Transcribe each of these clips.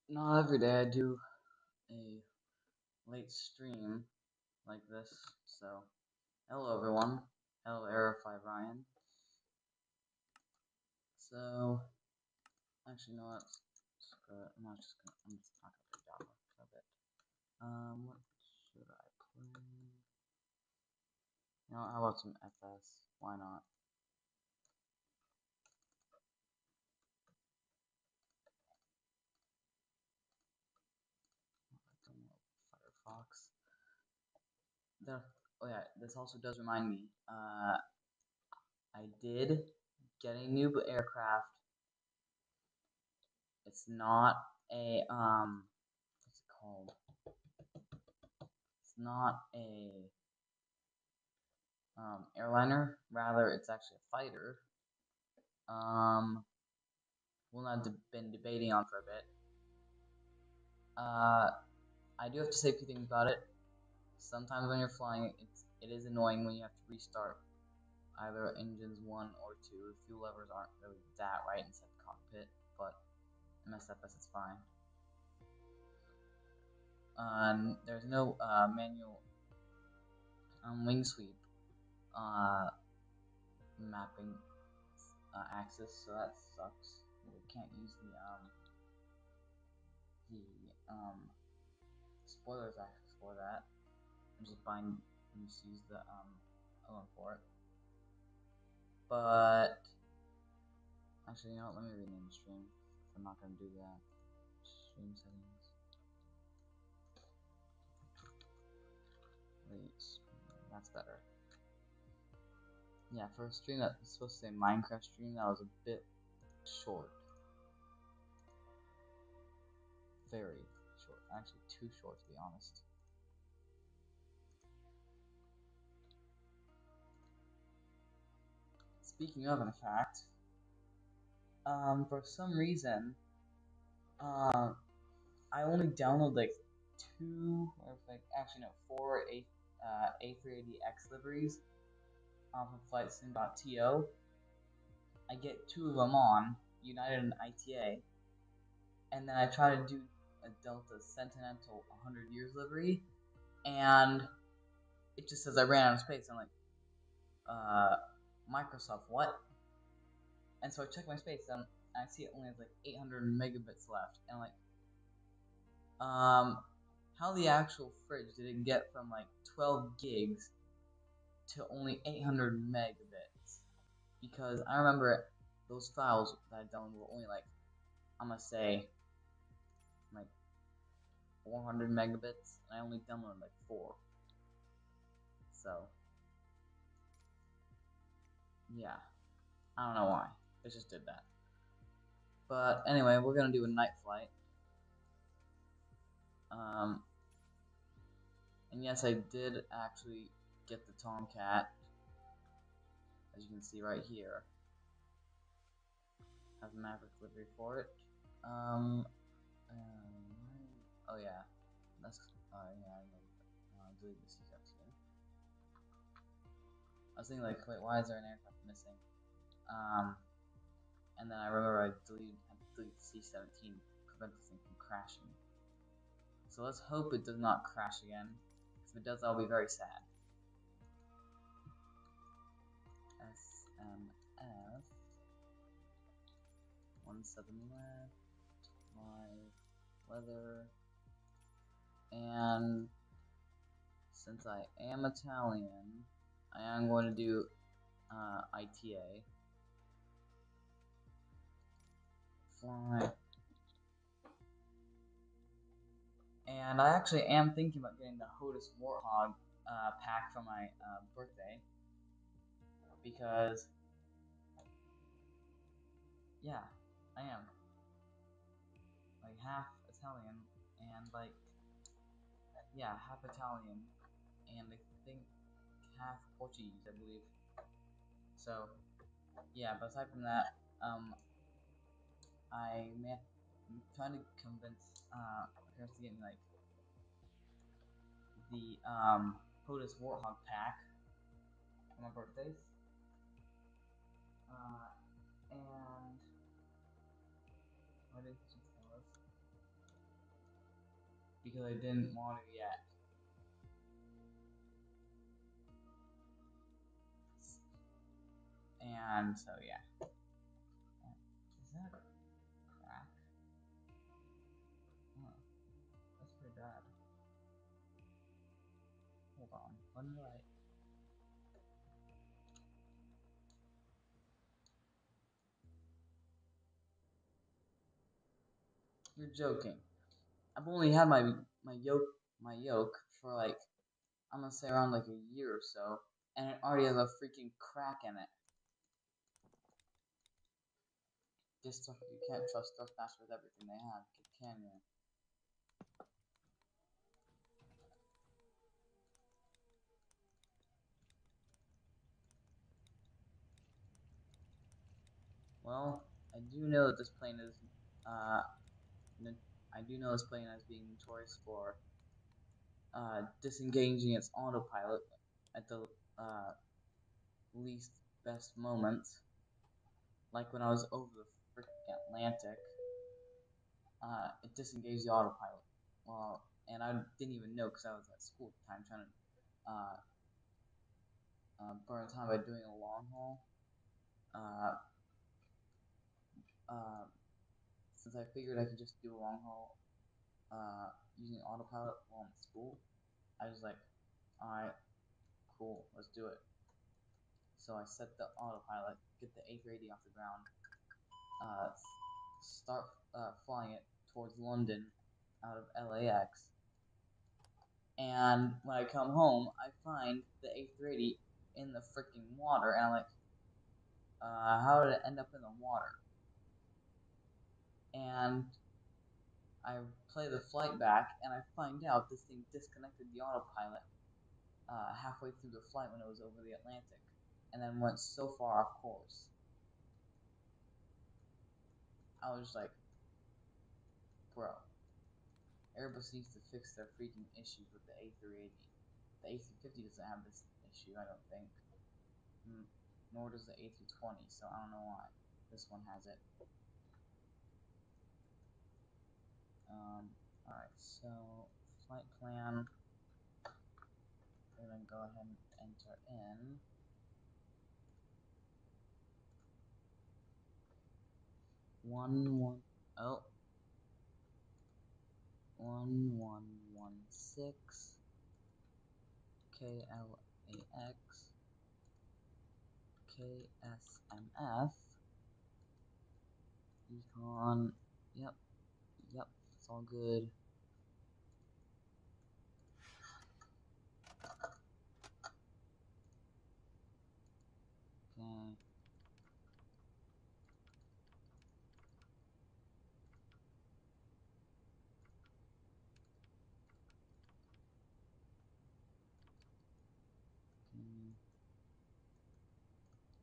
Not every day I do a late stream like this, so hello everyone. Hello Aerify Ryan. So actually you know what? I'm just not gonna play Java for a bit. What should I play? You know, how about some FS? Why not? Firefox. There. Oh yeah, this also does remind me. I did get a new aircraft. It's not a what's it called? It's not a airliner. Rather, it's actually a fighter. Um, we'll not been debating on for a bit. I do have to say a few things about it. Sometimes when you're flying, it is annoying when you have to restart either engines 1 or 2. The fuel levers aren't really that right inside the cockpit, but MSFS is fine. There's no manual wing sweep mapping axis, so that sucks. We can't use the spoilers axis for that. I'm just buying and just use the other one for it. But actually, you know what? Let me rename the stream. I'm not gonna do that. Stream settings. Wait, that's better. Yeah, for a stream that was supposed to say Minecraft stream, that was a bit short. Very short. Actually, too short to be honest. Speaking of, in fact, for some reason, I only download like two, or like actually no, four A380X liveries off of FlightSim.to. I get two of them on United and ITA, and then I try to do a Delta Sentinel 100 years livery, and it just says I ran out of space. I'm like, Microsoft, what? And so I check my space, and I see it only has like 800 megabits left, and I'm like, how the actual fridge did it get from like 12 gigs to only 800 megabits? Because I remember those files that I downloaded were only like, I'm gonna say, like 400 megabits, and I only downloaded like 4. So, yeah, I don't know why. It just did that. But anyway, we're gonna do a night flight. And yes, I did actually get the Tomcat, as you can see right here. Have Maverick livery for it. Oh yeah, that's yeah, I know. Delete this section. I was thinking like, wait, why is there an aircraft missing? And then I remember I had to delete C-17 to prevent this thing from crashing. So let's hope it does not crash again. If it does, I'll be very sad. SMF 17 left, 5 weather, and since I am Italian, I am going to do ITA. Fly. And I actually am thinking about getting the HOTAS Warthog pack for my birthday. Because, yeah, I am. Like, half Italian, and like, yeah, half Italian, and I think half Portuguese, I believe. So, yeah, but aside from that, I'm trying to convince parents to get me like the POTUS Warthog pack for my birthdays. And what did she tell us? because I didn't want to yet. And so yeah. Is that a crack? Oh, that's pretty bad. Hold on. When did I? You're joking. I've only had my yoke for like I'm gonna say around like a year or so, and it already has a freaking crack in it. Just you can't trust Thrustmaster with everything they have, can you? Well, I do know that this plane is uh, I do know this plane as being notorious for disengaging its autopilot at the least best moments. Like when I was over the freaking Atlantic, it disengaged the autopilot. Well, and I didn't even know because I was at school at the time trying to burn time by doing a long haul. Uh, uh, since I figured I could just do a long haul using autopilot while I'm at school, I was like, alright, cool, let's do it. So I set the autopilot, get the A380 off the ground, start flying it towards London out of LAX. And when I come home, I find the A380 in the freaking water, and I'm like, how did it end up in the water? And I play the flight back, and I find out this thing disconnected the autopilot halfway through the flight when it was over the Atlantic, and then went so far off course. I was like, bro, Airbus needs to fix their freaking issues with the A380. The A350 doesn't have this issue, I don't think. Nor does the A320, so I don't know why. This one has it. Alright, so flight plan. We're gonna go ahead and enter in 1116 KLAX KSMF Econ. Yep, it's all good. Okay.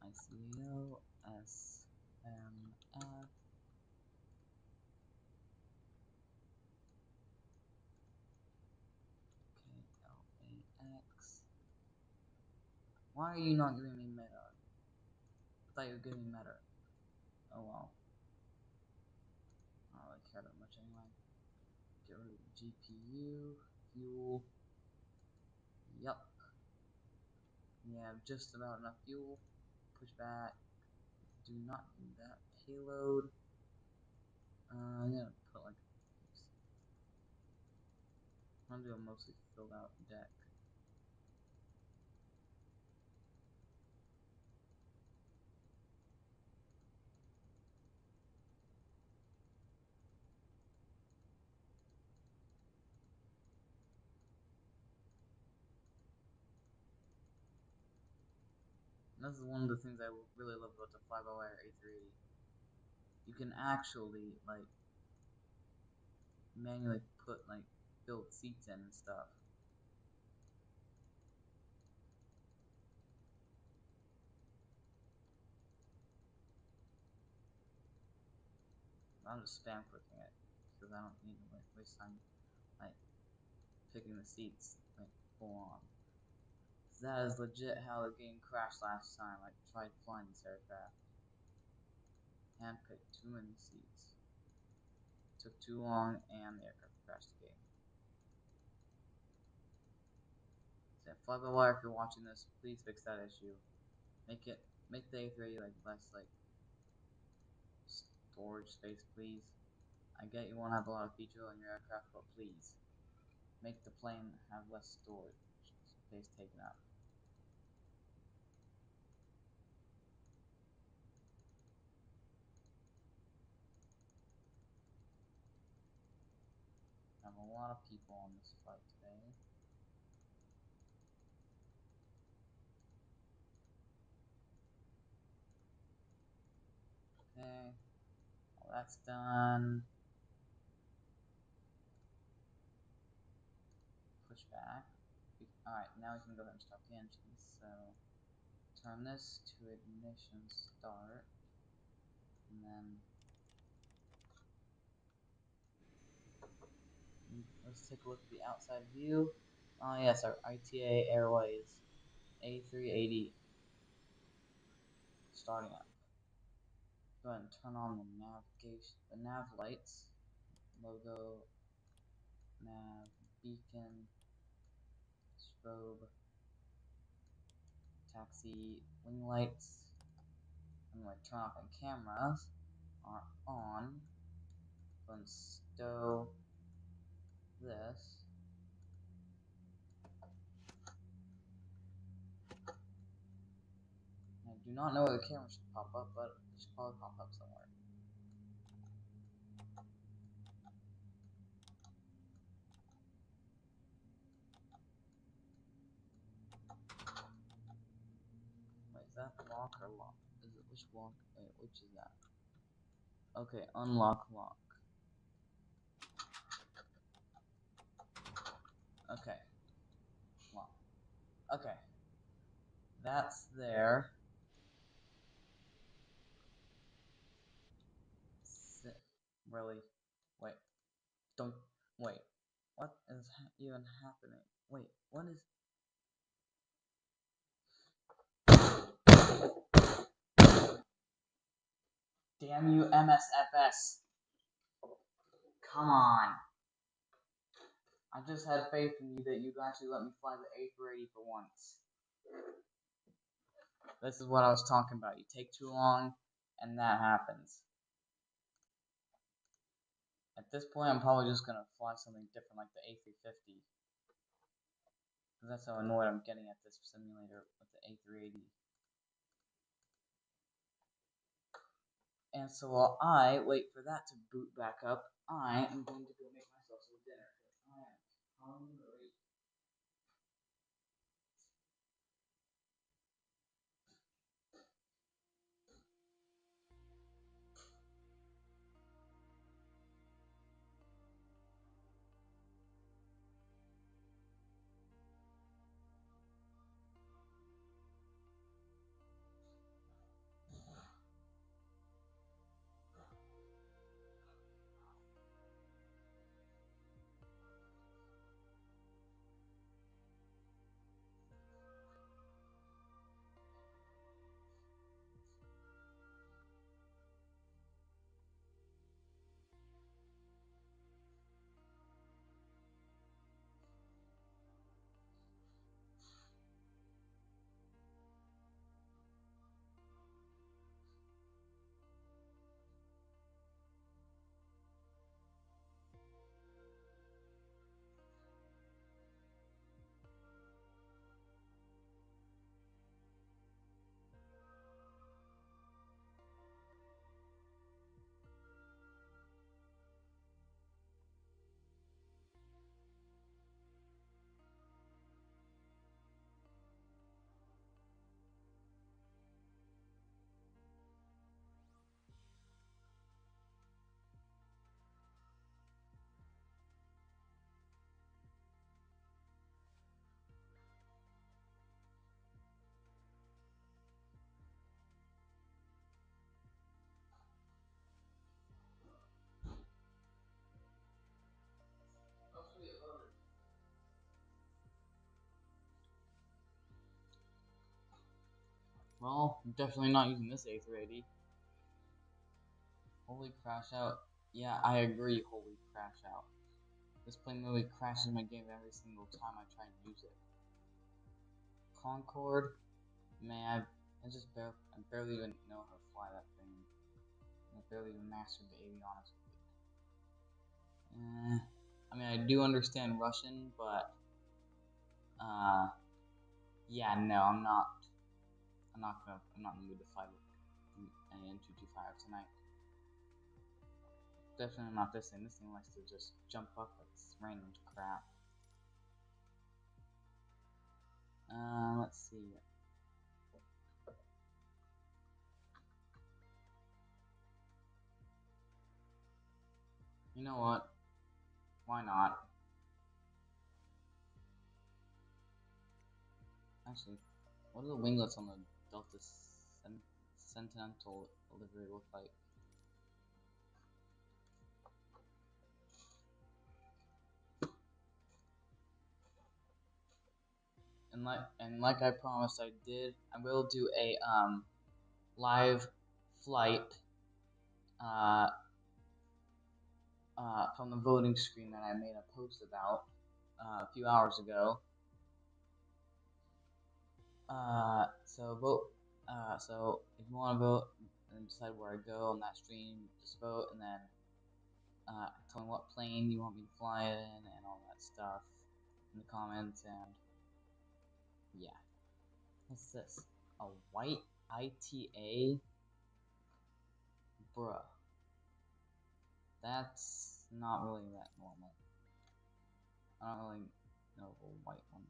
ICO SMF KLAX. Why are you not giving me meta? I thought you were giving me meta. Oh well. I don't really care that much anyway. Get rid of the GPU. Fuel. Yup. Yeah, just about enough fuel. Push back. Do not need that. Payload. I'm gonna put like. I'm gonna do a mostly filled out deck. And this is one of the things I really love about the fly-by-wire A380. You can actually like manually put like build seats in and stuff. I'm just spam clicking it because I don't need to like waste time like picking the seats like full on. That is legit how the game crashed last time. I tried flying this aircraft. Handpicked too many seats. Took too long and the aircraft crashed the game. Fly by wire, if you're watching this, please fix that issue. Make the A380 like less like storage space, please. I get you won't have a lot of features on your aircraft, but please make the plane have less storage space taken up. I have a lot of people on this flight today. Okay, well, that's done. Push back. Alright, now we can go ahead and start the engines. So, turn this to ignition start. And then, let's take a look at the outside view. Oh yes, our ITA Airways A380 starting up. Go ahead and turn on the navigation, the nav lights, logo, nav, beacon, strobe, taxi, wing lights. I'm going to turn off, and cameras are on. Go and stow this. I do not know where the camera should pop up, but it should probably pop up somewhere. Wait, is that lock or lock? Is it which lock? Wait, which is that? Okay, unlock lock. Okay. Lock. Okay. That's there. Really? Wait. Don't. Wait. What is even happening? Wait, what is. Damn you, MSFS. Come on. I just had faith in you that you'd actually let me fly the A380 for once. This is what I was talking about. You take too long, and that happens. At this point, I'm probably just gonna fly something different like the A350. Because that's how annoyed I'm getting at this simulator with the A380. And so while I wait for that to boot back up, I am going to go make myself some dinner. I am hungry. Well, I'm definitely not using this A380. Holy crash out. Yeah, I agree, holy crash out. This plane literally crashes my game every single time I try and use it. Concorde. Man, I barely even know how to fly that thing. I barely even mastered the avionics with it. I mean, I do understand Russian, but yeah, no, I'm not in the mood to fight any N225 tonight. Definitely not this thing. This thing likes to just jump up like it's random crap. Let's see. You know what? Why not? Actually, what do the winglets on the Delta Sentinel livery look like? And like I promised I will do a live flight from the voting screen that I made a post about a few hours ago. So vote. So if you want to vote and decide where I go on that stream, just vote and then tell me what plane you want me to fly in and all that stuff in the comments. And yeah, what's this? A white ITA, bruh. That's not really that normal. I don't really know a white one.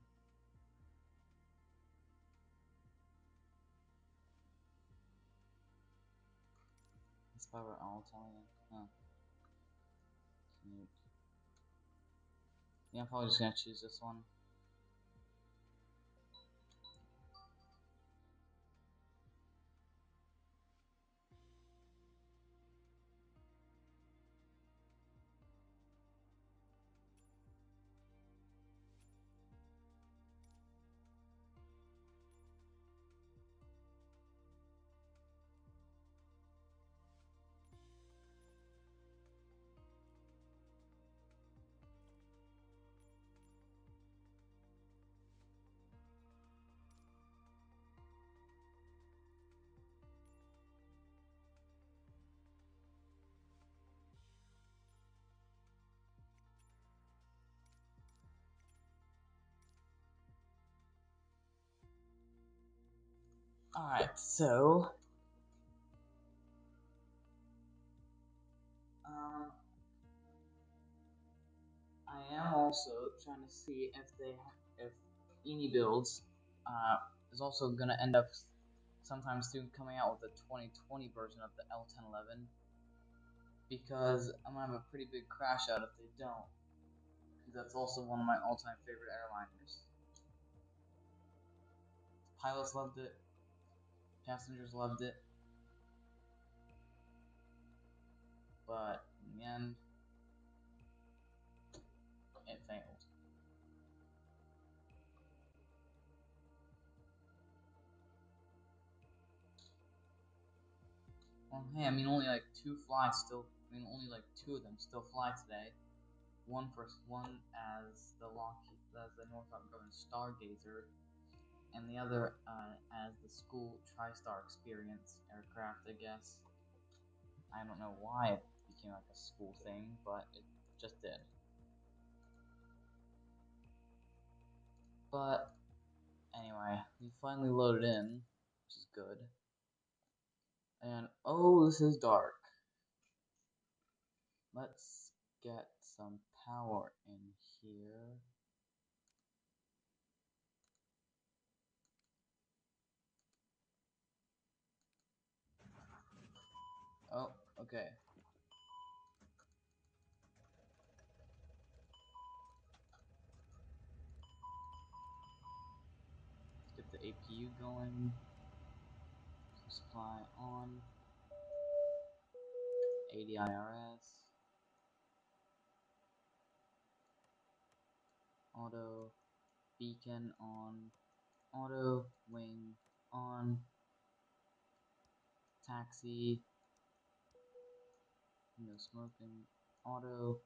It's by all Italian. Huh. Cute. Yeah, I'm probably just gonna choose this one. Alright, so I am also trying to see if Eni Builds is also gonna end up sometime soon coming out with a 2020 version of the L1011, because I'm gonna have a pretty big crash out if they don't, because that's also one of my all-time favorite airliners. Pilots loved it, passengers loved it, but in the end, it failed. Well, hey, I mean, only like two of them still fly today. One as the Northrop Grumman Stargazer, and the other as the school TriStar Experience aircraft, I guess. I don't know why it became like a school thing, but it just did. But anyway, we finally loaded in, which is good. And oh, this is dark. Let's get some power in here. Oh, okay. Let's get the APU going. Supply on. ADIRS. Auto. Beacon on. Auto. Wing on. Taxi. No smoking. Auto.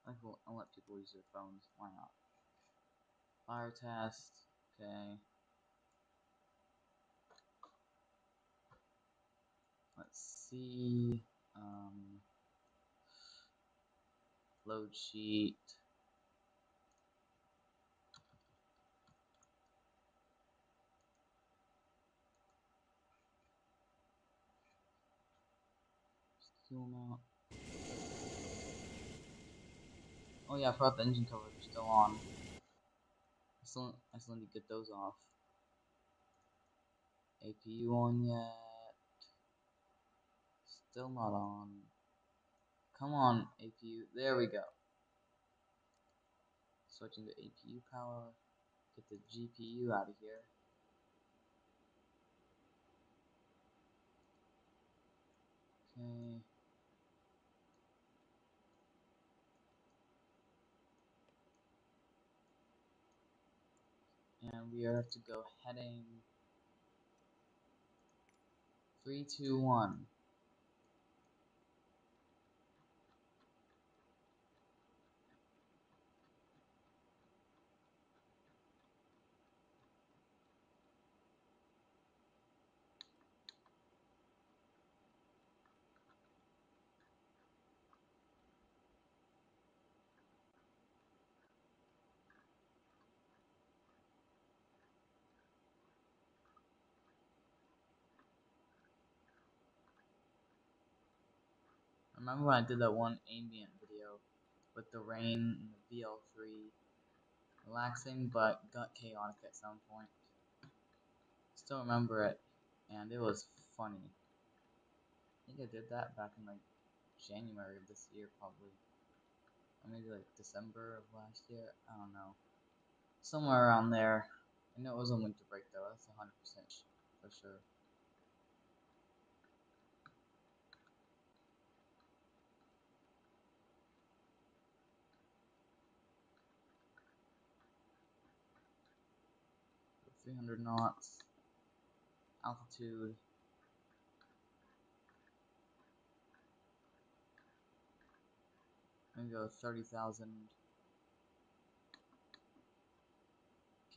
I'll let people use their phones. Why not? Fire test. Okay. Let's see. Load sheet. Zoom out. Oh yeah, I forgot the engine covers are still on. I still need to get those off. APU on yet? Still not on. Come on, APU. There we go. Switching to APU power. Get the GPU out of here. Okay. And we have to go heading 3, 2, 1. Remember when I did that one ambient video with the rain and the VL3 relaxing but got chaotic at some point? Still remember it, and it was funny. I think I did that back in like January of this year, probably. Or maybe like December of last year. I don't know. Somewhere around there. I know it was on winter break though, that's 100% for sure. So 300 knots. Altitude. I'm gonna go 30,000.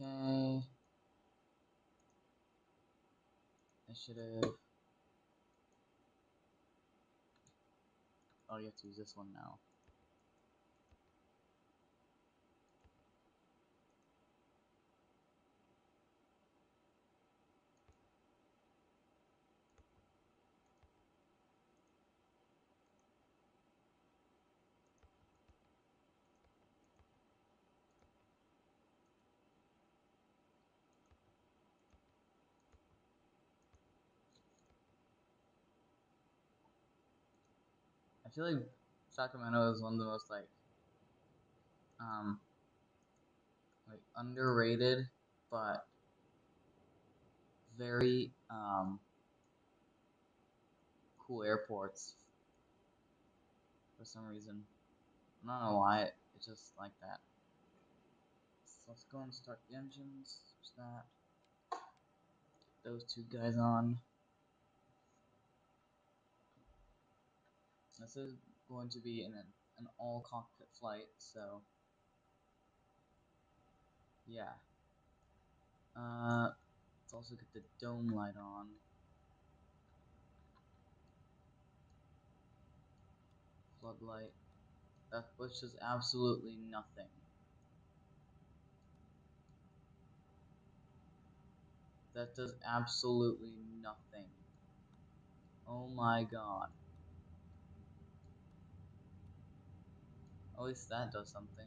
Okay. Initiative. Oh, you have to use this one now. I feel like Sacramento is one of the most um like underrated but very cool airports for some reason. I don't know why, it's just like that. So let's go and start the engines. Switch that. Get those two guys on. This is going to be an all cockpit flight, so yeah. Let's also get the dome light on. Floodlight. Which does absolutely nothing. That does absolutely nothing. Oh my god. At least that does something.